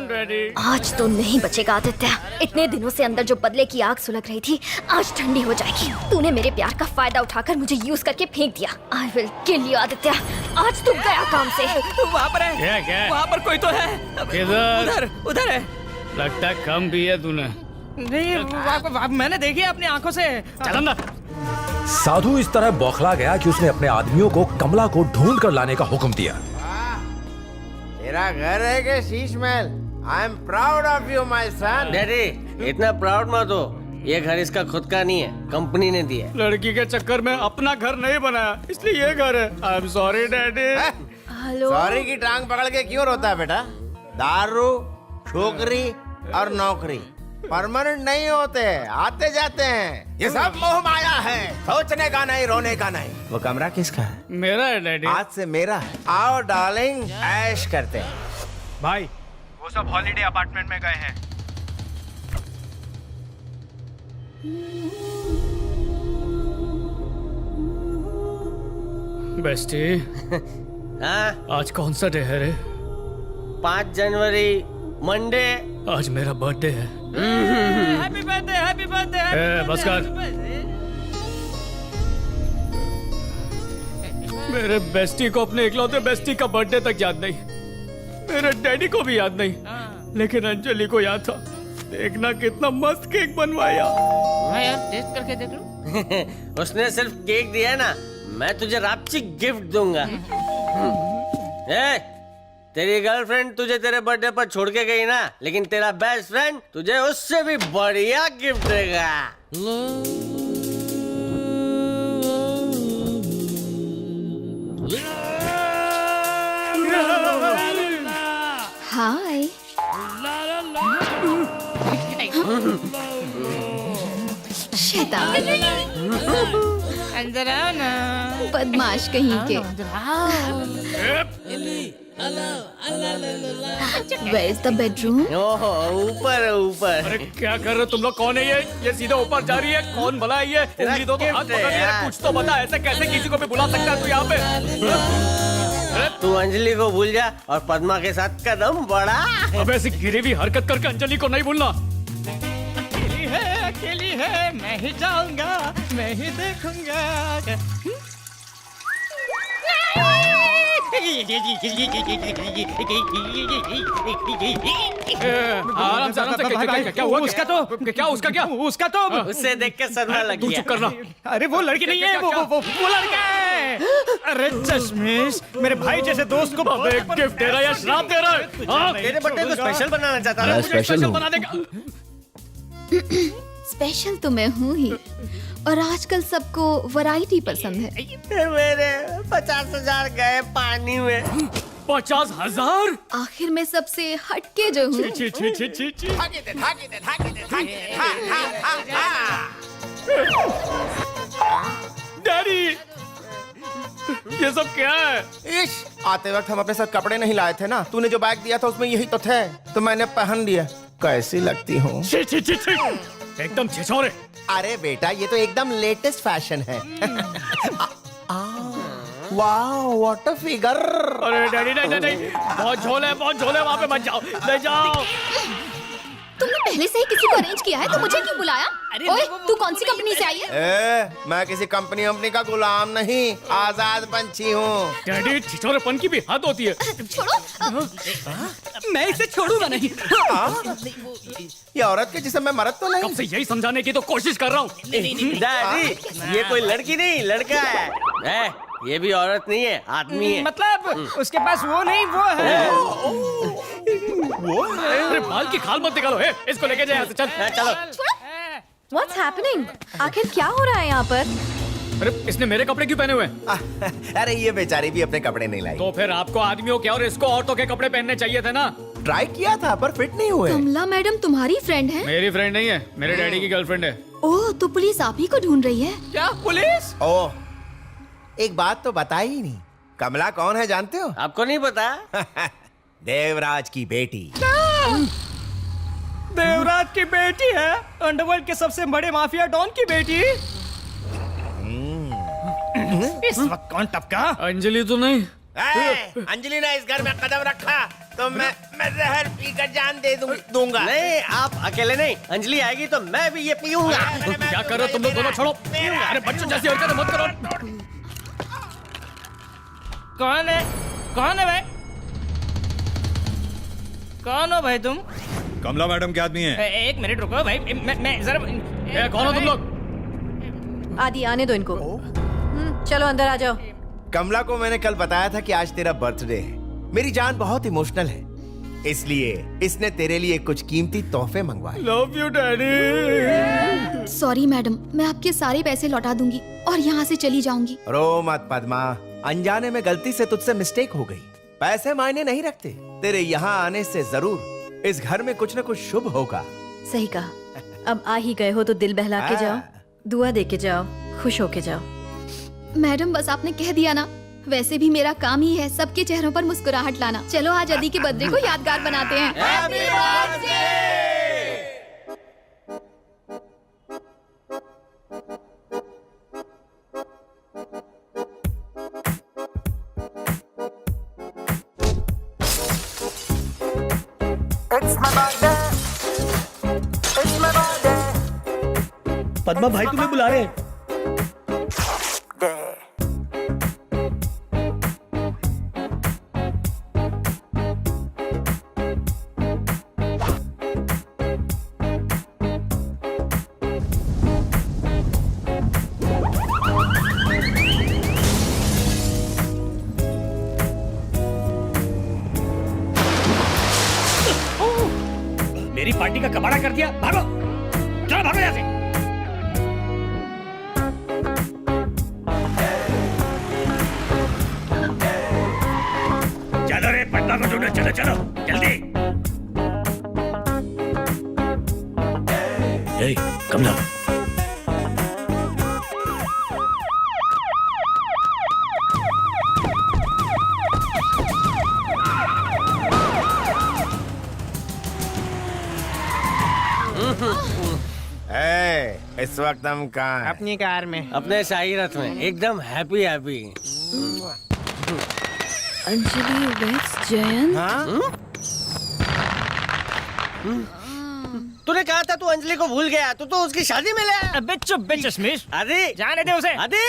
Daddy. आज तो नहीं बचेगा आदित्य। इतने दिनों से अंदर जो बदले की आग सुलग रही थी आज ठंडी हो जाएगी। तूने मेरे प्यार का फायदा उठाकर मुझे यूज करके फेंक दिया। I will kill you Aditya. आज तू गया काम से। वहाँ पर है। क्या? वहाँ पर कोई तो है। किधर? उधर है। लगता है कम भी है तूने। नहीं, मैंने देखी अपनी आंखों से। चल अंदर। साधु इस तरह बौखला गया कि उसने अपने आदमियों को कमला को ढूंढ कर लाने का हुक्म दिया। तेरा घर है कि Sheesh Mahal? I am proud of you my son. Daddy इतना प्राउड मत हो, ये घर इसका खुद का नहीं है, कंपनी ने दिया है। लड़की के चक्कर में अपना घर नहीं बनाया इसलिए ये घर है। I am sorry daddy. Hello. Sorry की टांग पकड़ के क्यों रोता है बेटा? दारू, छोकरी और नौकरी परमानेंट नहीं होते, आते जाते हैं। ये सब मोह माया है, सोचने का नहीं, रोने का नहीं। वो कमरा किसका है? मेरा है डैडी। आज से मेरा है। आओ डार्लिंग, ऐश करते हैं। भाई वो सब हॉलिडे अपार्टमेंट में गए हैं। बेस्टी हाँ, आज कौन सा डे है रे? 5 जनवरी मंडे। आज मेरा बर्थडे है। Happy birthday, happy birthday. बस कर। मेरे बेस्टी को अपने इकलौते बेस्टी का बर्थडे तक याद नहीं, मेरे डैडी को भी याद नहीं, लेकिन अंजलि को याद था। देखना कितना मस्त केक बनवाया। हाँ यार, टेस्ट करके देख लो। उसने सिर्फ केक दिया ना, मैं तुझे रापची गिफ्ट दूंगा। तेरी गर्लफ्रेंड तुझे तेरे बर्थडे पर छोड़ के गई ना, लेकिन तेरा बेस्ट फ्रेंड तुझे उससे भी बढ़िया गिफ्ट देगा। हाय। शैतान, अंदर आओ ना। बदमाश कहीं के। Where is the bedroom? ओहो, ऊपर है ऊपर। अरे क्या कर रहे हो तुम लोग? कौन है ये सीधे ऊपर जा रही है। कौन भला है ये? उंगली दो तो हाथ पकड़ रही है। कुछ तो बता, ऐसे कैसे किसी को भी बुला सकता है तू यहाँ पे? तू अंजलि को भूल जा और पद्मा के साथ कदम बढ़ा। अब ऐसी गिरी हुई हरकत करके अंजलि को नहीं भूलना। अकेली है, मैं ही जाऊंगा, मैं ही देखूंगा। आराम से क्या हुआ? उसका तो उससे देख के सदमा लग तू गया। चुप करना। अरे वो लड़की नहीं है, वो लड़का है। अरे चश्मिश, मेरे भाई जैसे दोस्त को अबे गिफ्ट दे रहा है या श्राप दे रहा है? हाँ? तेरे बर्थडे को स्पेशल बनाना चाहता था। मुझे स्पेशल बना देगा। स्पेशल तो मैं हूँ ही, और आजकल सबको वैरायटी पसंद है। मेरे 50,000 गए पानी में। 50,000? आखिर मैं सबसे हटके जो हूँ। छी छी छी छी छी। डैडी ये सब क्या है? इश, आते वक्त हम अपने साथ कपड़े नहीं लाए थे ना, तूने जो बैग दिया था उसमें यही तो थे, तो मैंने पहन लिया। कैसी लगती हूँ? छी छी छी छी। एकदम छिछोरे। अरे बेटा, ये तो एकदम लेटेस्ट फैशन है। Wow, what a figure. अरे डैडी नहीं, बहुत झोले वहाँ पे मत जाओ, ले जाओ। तुमने पहले से ही किसी को अरेंज किया है तो मुझे क्यों बुलाया? ओए, तू कौन सी कंपनी से आई है? मैं किसी कंपनी का गुलाम नहीं, आजाद पंछी हूँ। डैडी छिछोरेपन की भी हद होती है। छोड़ो। मैं इसे छोड़ूंगा नहीं। ये औरत के जिसम में मरद तो नहीं। कब से यही समझाने की तो कोशिश कर रहा हूँ। डैडी ये कोई लड़की नहीं, लड़का है। ये भी औरत नहीं है, आदमी है। मतलब उसके पास वो नहीं, वो है। अरे बाल की खाल मत निकालो। इसको लेके जाए यहाँ से, चल। चलो। What's happening? आखिर क्या हो रहा है यहाँ पर? अरे इसने मेरे कपड़े क्यों पहने हुए हैं? अरे ये बेचारी भी अपने कपड़े नहीं लाई। तो फिर आपको आदमियों के और इसको औरतों के कपड़े पहनने चाहिए थे ना। ट्राई किया था पर फिट नहीं हुए। कमला मैडम तुम्हारी फ्रेंड है? मेरी फ्रेंड नहीं है, मेरे डैडी की गर्लफ्रेंड है। ओह, तो पुलिस आप ही को ढूंढ रही है? क्या पुलिस? ओह, एक बात तो बताई ही नहीं। कमला कौन है जानते हो? आपको नहीं पता? देवराज की बेटी। देवराज की बेटी है? अंडरवर्ल्ड के सबसे बड़े माफिया डॉन की बेटी? इस वक्त कौन टपका? अंजलि तो नहीं? अंजलि ने इस घर में कदम रखा तो मैं जहर पीकर जान दे दूंगा। नहीं, आप अकेले नहीं, अंजलि आएगी तो मैं भी ये पीऊंगा। क्या कर रहे हो तुम लोग दोनों? छोड़ो। अरे बच्चों जैसी हरकतें मत करो। कौन है? कौन है भाई? कौन हो भाई तुम? कमला मैडम के आदमी हैं। एक मिनट रुको भाई, मैं जरा। कौन हो तुम लोग? आदि आने दो इनको। चलो अंदर आ जाओ। कमला को मैंने कल बताया था कि आज तेरा बर्थडे है। मेरी जान बहुत इमोशनल है, इसलिए इसने तेरे लिए कुछ कीमती तोहफे मंगवाए। Love you daddy. Sorry madam, मैं आपके सारे पैसे लौटा दूंगी और यहाँ से चली जाऊंगी। रो मत पद्मा, अनजाने में गलती से तुझसे मिस्टेक हो गई। पैसे मायने नहीं रखते, तेरे यहाँ आने से जरूर इस घर में कुछ न कुछ शुभ होगा। सही कहा। अब आ ही गए हो तो दिल बहला के जाओ, दुआ दे के जाओ, खुश होके जाओ। मैडम बस आपने कह दिया ना, वैसे भी मेरा काम ही है सबके चेहरों पर मुस्कुराहट लाना। चलो आज आदि के बर्थडे को यादगार बनाते हैं। पद्मा भाई तुम्हें बुला रहे हैं। मेरी पार्टी का कबाड़ा कर दिया। भागो, चलो भागो यहाँ से। चलो रे, पद्मा को ढूंढो, चलो चलो जल्दी। ए, कमला। इस वक्त हम कहाँ हैं? अपनी कार में, अपने शाही रथ में, एकदम happy happy. Anjali waits Jayant. तूने कहा था तू अंजलि को भूल गया, तू तो उसकी शादी में ले। अबे चुप बे चश्मिश, आदि जाने दे उसे। आदि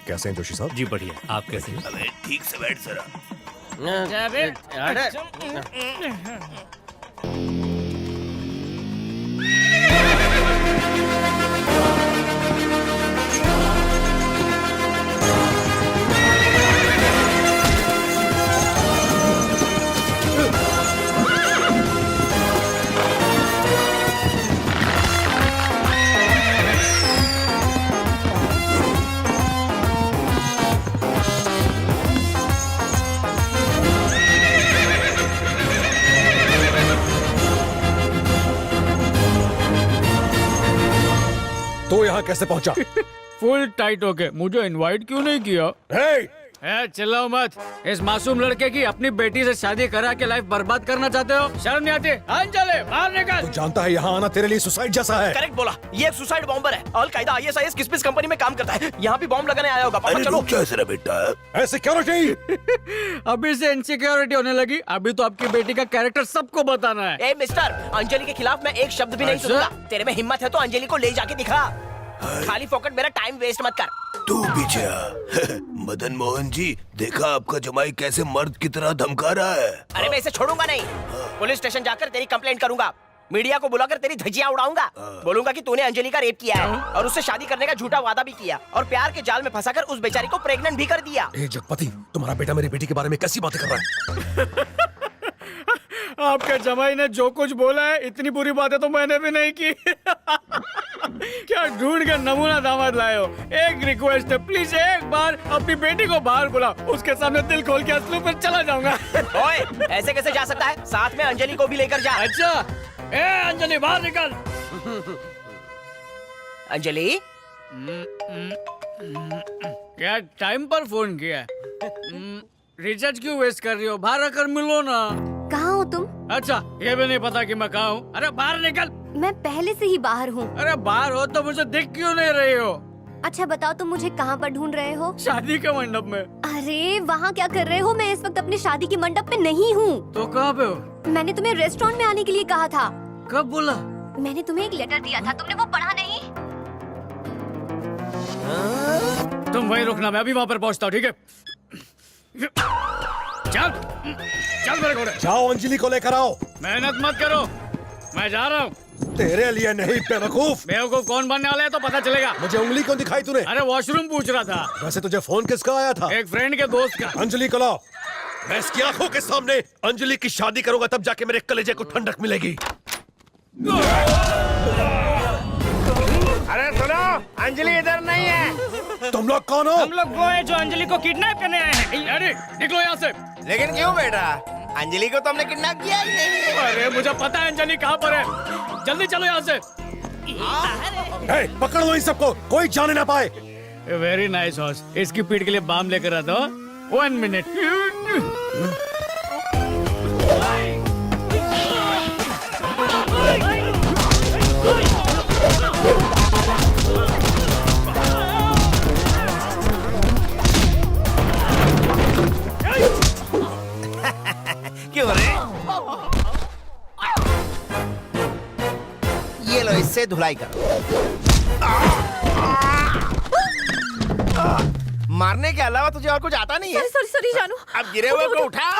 कैसे हैं जोशी साहब? जी बढ़िया, आप कैसे हैं? अबे ठीक से बैठ जरा। जा बे। अरे तो यहाँ कैसे पहुँचा? फुल टाइट हो गए। मुझे इनवाइट क्यों नहीं किया? चिल्लाओ मत। इस मासूम लड़के की अपनी बेटी से शादी करा के लाइफ बर्बाद करना चाहते हो? शर्म नहीं आती? अंजलि बाहर निकल। तू जानता है यहाँ आना तेरे लिए सुसाइड जैसा है। करेक्ट बोला, ये एक सुसाइड बॉम्बर है। अल कायदा ISIS किस कंपनी में काम करता है, यहाँ भी बॉम्ब लगाने आया होगा। पापा चलो। कैसे बेटा? सिक्योरिटी। अभी से इनसिक्योरिटी होने लगी। अभी तो आपकी बेटी का कैरेक्टर सबको बताना है। ए मिस्टर, अंजलि के खिलाफ मैं एक शब्द भी नहीं अच्छा? सुनूंगा। तेरे में हिम्मत है तो अंजलि को ले जाके दिखा। खाली फोकट मेरा टाइम वेस्ट मत कर। तू पीछे आ। मदन मोहन जी, देखा आपका जमाई कैसे मर्द की तरह धमका रहा है। अरे मैं इसे छोड़ूंगा नहीं। पुलिस स्टेशन जाकर तेरी कंप्लेंट करूंगा, मीडिया को बुलाकर तेरी धज्जियां उड़ाऊंगा। बोलूंगा कि तूने अंजलि का रेप किया है और उससे शादी करने का झूठा वादा भी किया और प्यार के जाल में फंसाकर उस बेचारी को प्रेग्नेंट भी कर दिया। ए जगपति, तुम्हारा बेटा मेरी बेटी के बारे में कैसी बातें कर रहा है? आपके जमाई ने जो कुछ बोला है, इतनी बुरी बातें तो मैंने भी नहीं की। क्या ढूंढ के नमूना दामाद लाए हो। एक रिक्वेस्ट है, प्लीज एक बार अपनी बेटी को बाहर बुलाओ। उसके सामने दिल खोल के असलू पर चला जाऊंगा। ओए, ऐसे कैसे जा सकता है? साथ में अंजलि को भी लेकर जा। अच्छा, ए अंजलि बाहर निकल। अंजलि, क्या टाइम पर फोन किया? रिचार्ज क्यों वेस्ट कर रही हो? बाहर आकर मिलो ना। कहाँ हो तुम? अच्छा, ये भी नहीं पता कि मैं कहाँ हूँ? अरे बाहर निकल। मैं पहले से ही बाहर हूँ। अरे बाहर हो तो मुझे दिख क्यों नहीं रही हो? अच्छा बताओ तुम मुझे कहाँ पर ढूंढ रहे हो? शादी के मंडप में। अरे वहाँ क्या कर रहे हो? मैं इस वक्त अपनी शादी के मंडप में नहीं हूँ। तो कहाँ पे हो? मैंने तुम्हें रेस्टोरेंट में आने के लिए कहा था। कब बोला? मैंने तुम्हें एक लेटर दिया था, तुमने वो पढ़ा नहीं? तुम वहीं रुकना, मैं अभी वहाँ पर पहुँचता हूँ, ठीक है? चल चल मेरे घोड़े। जाओ अंजलि को लेकर आओ। मेहनत मत करो, मैं जा रहा हूँ। तेरे लिए नहीं बेवकूफ। बेवकूफ कौन बनने वाला है तो पता चलेगा। मुझे उंगली क्यों दिखाई तूने? अरे वॉशरूम पूछ रहा था। वैसे तुझे फोन किसका आया था? एक फ्रेंड के दोस्त का। अंजलि को लाओ। मैं इसकी आंखों के सामने अंजलि की शादी करूंगा, तब जाके मेरे कलेजे को ठंडक मिलेगी। अरे सुनो, अंजलि इधर नहीं है। तुम लोग कौन हो? हम लोग वो है जो अंजलि को किडनैप करने आए हैं। अरे निकलो यहाँ से। लेकिन क्यों बेटा? अंजलि को तो हमने किडनैप किया ही नहीं। अरे मुझे पता है अंजलि कहाँ पर है, जल्दी चलो यहाँ से। हे, पकड़ लो इन सबको, कोई जाने ना पाए। Very nice horse. इसकी पीठ के लिए बाम लेकर आता हूँ। 1 मिनट। क्यों रे? ये लो, इससे धुलाई करो। मारने के अलावा तुझे और कुछ आता नहीं है? सॉरी जानू। अब गिरे हुए को उठा